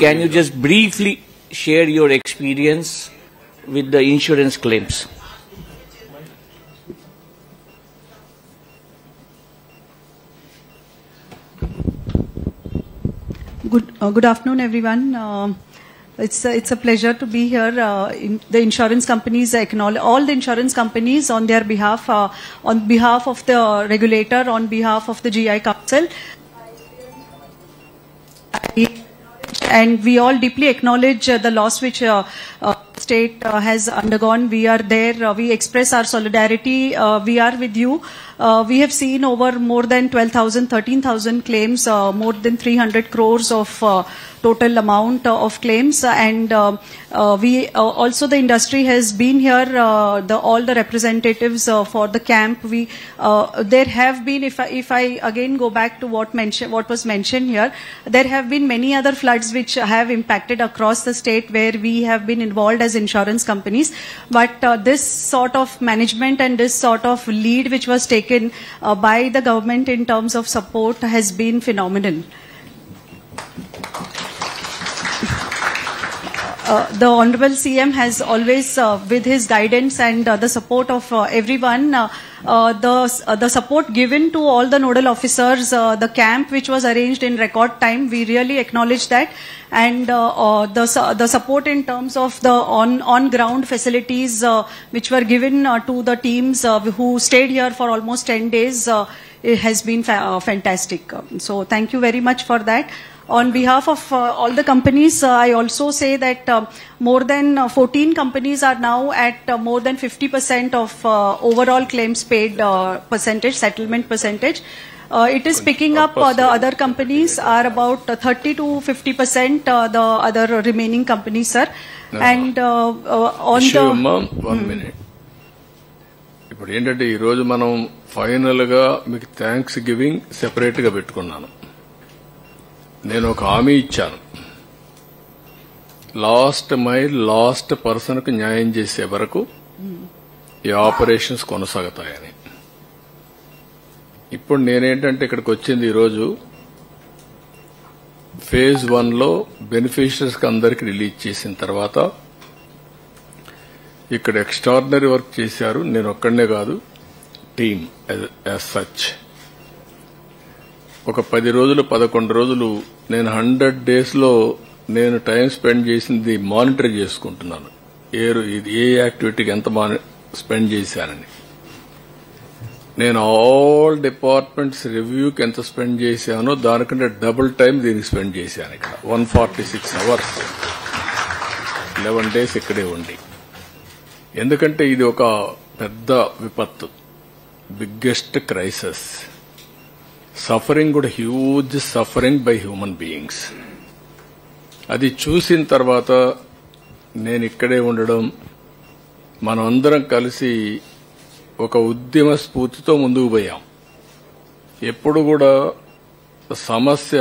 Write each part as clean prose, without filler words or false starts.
can you just briefly share your experience with the insurance claims? Good afternoon, everyone. It's a pleasure to be here. The insurance companies acknowledge all the insurance companies on their behalf, on behalf of the regulator, on behalf of the GI Council. And we all deeply acknowledge the loss which state has undergone. We are there. We express our solidarity. We are with you. We have seen over more than 12,000, 13,000 claims, more than 300 crores of total amount of claims. And we also, the industry has been here, all the representatives for the camp. There have been, if I again go back to what was mentioned here, there have been many other floods which have impacted across the state where we have been involved as insurance companies. But this sort of management and this sort of lead which was taken by the government in terms of support has been phenomenal. The Honorable CM has always, with his guidance and the support of everyone, the support given to all the nodal officers, the camp which was arranged in record time, we really acknowledge that. And the support in terms of the on-ground facilities which were given to the teams who stayed here for almost 10 days, it has been fantastic. So thank you very much for that. On behalf of all the companies, I also say that more than 14 companies are now at more than 50% of overall claims paid percentage, settlement percentage. It is picking up. The other companies are about 30 to 50%, the other remaining companies, sir. And on the... 1 minute. ఇప్పుడు ఏంటంటే ఈ రోజు మనం final గా మీకు thanks giving separate గా పెట్టుకున్నాను. నేను ఒక హామీ ఇచ్చాను, లాస్ట్ మైల్ లాస్ట్ పర్సన్ కు న్యాయం చేసే వరకు ఈ ఆపరేషన్స్ కొనసాగుతాయని. ఇప్పుడు నేనేంటంటే ఇక్కడికి వచ్చింది ఈరోజు ఫేజ్ 1 లో బెనిఫిషరీస్ కి అందరికి రిలీజ్ చేసిన తర్వాత ఇక్కడ ఎక్స్ట్రాడినరీ వర్క్ చేశారు. నేను ఒక్కడనే కాదు, టీమ్ యాజ్ సచ్. ఒక 10 రోజులు 11 రోజులు నేను 100 days లో నేను టైం స్పెండ్ చేసింది మానిటర్ చేసుకుంటున్నాను. ఏ యాక్టివిటీకి ఎంత స్పెండ్ చేశానని. నేను ఆల్ డిపార్ట్మెంట్స్ రివ్యూకి ఎంత స్పెండ్ చేశానో దానికంటే డబుల్ టైం దీనికి స్పెండ్ చేశాను. ఇక్కడ 146 hours 11 days ఇక్కడే ఉండి. ఎందుకంటే ఇది ఒక పెద్ద విపత్తు, బిగ్గెస్ట్ క్రైసిస్. సఫరింగ్ కూడా huge suffering by human beings. అది చూసిన తర్వాత నేను ఇక్కడే ఉండడం, మనమందరం కలిసి ఒక ఉద్యమ స్ఫూర్తితో ముందుకు పోయాం. ఎప్పుడు కూడా సమస్య,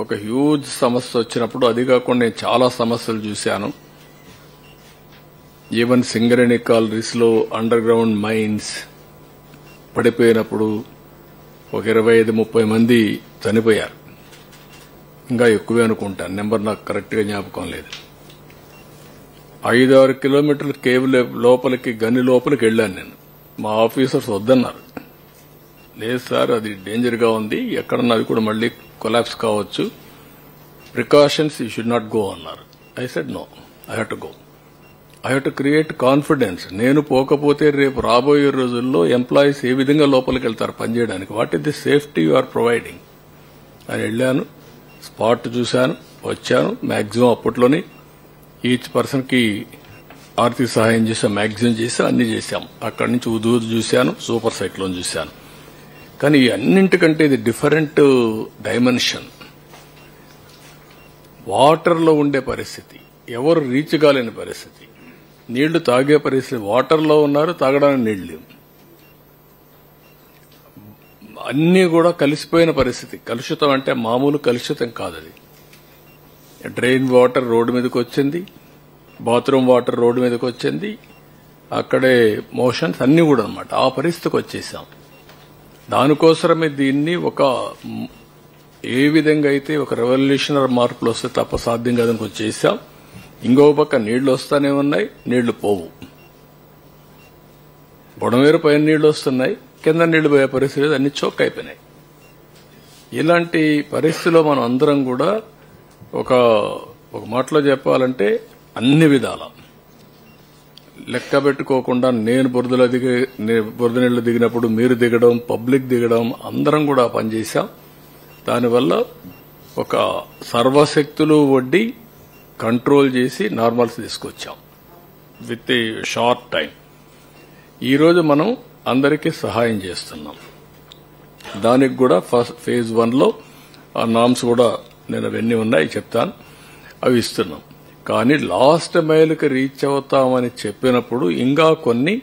ఒక హ్యూజ్ సమస్య వచ్చినప్పుడు, అది కాకుండా నేను చాలా సమస్యలు చూశాను. ఈవెన్ సింగరేణి కాలరీస్ లో అండర్ గ్రౌండ్ మైన్స్ పడిపోయినప్పుడు ఒక 25-30 మంది చనిపోయారు. ఇంకా ఎక్కువే అనుకుంటాను, నెంబర్ నాకు కరెక్ట్ గా జ్ఞాపకం లేదు. 5-6 కిలోమీటర్ల కేవ్ లోపలికి, గని లోపలికి వెళ్లాను నేను. మా ఆఫీసర్స్ వద్దన్నారు. లేదు సార్, అది డేంజర్ గా ఉంది, ఎక్కడన్నా అది కూడా మళ్లీ కొలాప్స్ కావచ్చు, precautions you should not go అన్నారు. I said no, I have to go. I have to create confidence. నేను పోకపోతే రేపు రాబోయే రోజుల్లో ఎంప్లాయీస్ ఏ విధంగా లోపలికి వెళ్తారు పనిచేయడానికి, what is the safety you are providing అని వెళ్ళాను. స్పాట్ చూశాను, వచ్చాను. మాక్సిమం అప్పట్లోనే ఈచ్ పర్సన్ కి ఆర్థిక సహాయం చేసాం, మాక్సిమం చేసాం, అన్ని చేశాం. అక్కడి నుంచి ఉదూదు చూశాను, సూపర్ సైక్లోన్ చూశాను. కానీ ఈ అన్నింటికంటే ఇది డిఫరెంట్ డైమెన్షన్. వాటర్ లో ఉండే పరిస్థితి, ఎవరు రీచ్ కాలేని పరిస్థితి, నీళ్లు తాగే పరిస్థితి. వాటర్ లో ఉన్నారు, తాగడానికి నీళ్లు అన్నీ కూడా కలిసిపోయిన పరిస్థితి. కలుషితం అంటే మామూలు కలుషితం కాదు. అది డ్రైన్ వాటర్ రోడ్డు మీదకి వచ్చింది, బాత్రూమ్ వాటర్ రోడ్డు మీదకి వచ్చింది, అక్కడే మోషన్స్ అన్ని కూడా అన్నమాట. ఆ పరిస్థితికి వచ్చేసాం. దానికోసమే దీన్ని ఒక ఏ విధంగా అయితే ఒక రెవల్యూషనరీ మార్పులు వస్తే తప్ప సాధ్యం కాదని కొంచెం చేశాం. ఇంకో పక్క నీళ్లు వస్తానే ఉన్నాయి, నీళ్లు పోవు. బుడమేరు పైన నీళ్లు వస్తున్నాయి, కింద నీళ్లు పోయే పరిస్థితి అన్ని చోక్ అయిపోయినాయి. ఇలాంటి పరిస్థితిలో మనం అందరం కూడా ఒక మాటలో చెప్పాలంటే అన్ని విధాల లెక్క పెట్టుకోకుండా నేను బురద నీళ్లు దిగినప్పుడు మీరు దిగడం, పబ్లిక్ దిగడం, అందరం కూడా పనిచేశాం. దానివల్ల ఒక సర్వశక్తులు వడ్డీ కంట్రోల్ చేసి నార్మల్స్ తీసుకొచ్చాం విత్ ఏ షార్ట్ టైం. ఈరోజు మనం అందరికీ సహాయం చేస్తున్నాం. దానికి కూడా ఫేజ్ 1లో ఆ నామ్స్ కూడా నేను అవన్నీ ఉన్నాయి చెప్తాను, అవి ఇస్తున్నాం. కానీ లాస్ట్ మైల్కి రీచ్ అవుతామని చెప్పినప్పుడు ఇంకా కొన్ని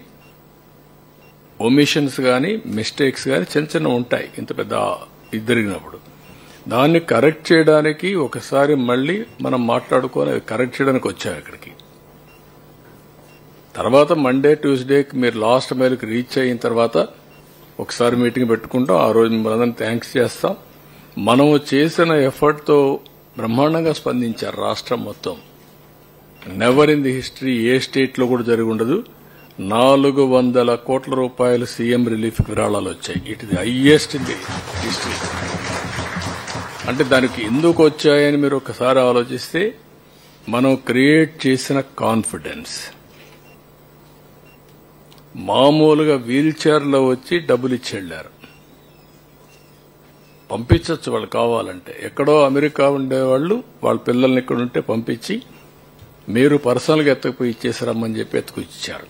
ఒమిషన్స్ కానీ మిస్టేక్స్ కానీ చిన్న చిన్న ఉంటాయి. ఇంత పెద్ద ఇది జరిగినప్పుడు దాన్ని కరెక్ట్ చేయడానికి ఒకసారి మళ్లీ మనం మాట్లాడుకొని అవి కరెక్ట్ చేయడానికి వచ్చాం ఇక్కడికి. తర్వాత మండే ట్యూస్డేకి మీరు లాస్ట్ మైల్కి రీచ్ అయిన తర్వాత ఒకసారి మీటింగ్ పెట్టుకుంటాం. ఆ రోజు మనందరం థ్యాంక్స్ చేస్తాం. మనము చేసిన ఎఫర్ట్తో బ్రహ్మాండంగా స్పందించారు రాష్ట్రం మొత్తం. నెవర్ ఇన్ ది హిస్టరీ ఏ స్టేట్లో కూడా జరిగి ఉండదు. 400 కోట్ల రూపాయలు సీఎం రిలీఫ్ విరాళాలు వచ్చాయి. It is highest in the history. అంటే దానికి ఎందుకు వచ్చాయని మీరు ఒకసారి ఆలోచిస్తే మనం క్రియేట్ చేసిన కాన్ఫిడెన్స్. మామూలుగా వీల్ చైర్లో వచ్చి డబ్బులు ఇచ్చి వెళ్లారు. పంపించవచ్చు వాళ్ళు కావాలంటే. ఎక్కడో అమెరికా ఉండేవాళ్లు వాళ్ళ పిల్లల్ని ఇక్కడ ఉంటే పంపించి మీరు పర్సనల్గా ఎత్తకపోయి ఇచ్చేసారమ్మని చెప్పి ఎత్తుకు ఇచ్చారు.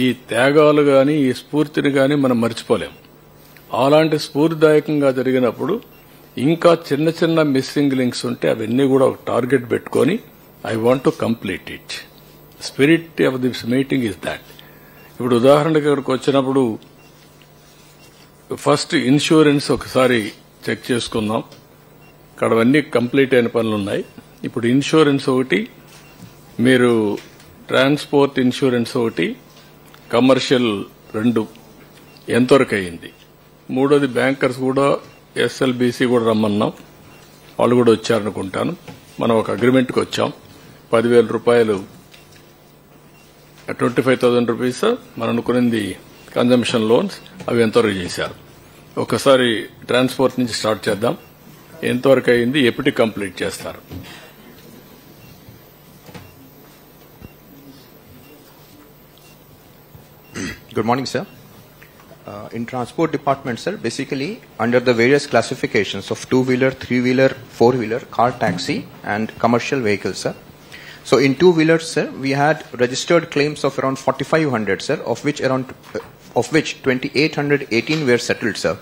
ఈ త్యాగాలు గాని ఈ స్ఫూర్తిని గాని మనం మర్చిపోలేం. అలాంటి స్ఫూర్తిదాయకంగా జరిగినప్పుడు ఇంకా చిన్న చిన్న మిస్సింగ్ లింక్స్ ఉంటే అవన్నీ కూడా ఒక టార్గెట్ పెట్టుకొని I want to complete it. Spirit of this meeting is that. ఇప్పుడు ఉదాహరణకు ఇక్కడికి వచ్చినప్పుడు ఫస్ట్ ఇన్సూరెన్స్ ఒకసారి చెక్ చేసుకుందాం. ఇక్కడ అవన్నీ కంప్లీట్ అయిన పనులు ఉన్నాయి. ఇప్పుడు ఇన్సూరెన్స్ ఒకటి, మీరు ట్రాన్స్పోర్ట్ ఇన్సూరెన్స్ ఒకటి, కమర్షియల్ 2 ఎంతవరకు అయింది. మూడోది బ్యాంకర్స్ కూడా ఎస్ఎల్బీసీ కూడా రమ్మన్నాం. వాళ్ళు కూడా వచ్చారనుకుంటాను. మనం ఒక అగ్రిమెంట్కి వచ్చాం. 10,000 రూపాయలు 25,000 రూపీస్ మనం అనుకున్నది కన్జంప్షన్ లోన్స్, అవి ఎంతవరకు చేశారు. ఒకసారి ట్రాన్స్పోర్ట్ నుంచి స్టార్ట్ చేద్దాం. ఎంతవరకు అయింది, ఎప్పటికి కంప్లీట్ చేస్తారు. Good morning, sir. In transport department, sir, basically under the various classifications of 2-wheeler, 3-wheeler, 4-wheeler, car taxi and commercial vehicles, sir. So in 2-wheelers, sir, we had registered claims of around 4,500, sir, of which 2,818 were settled, sir.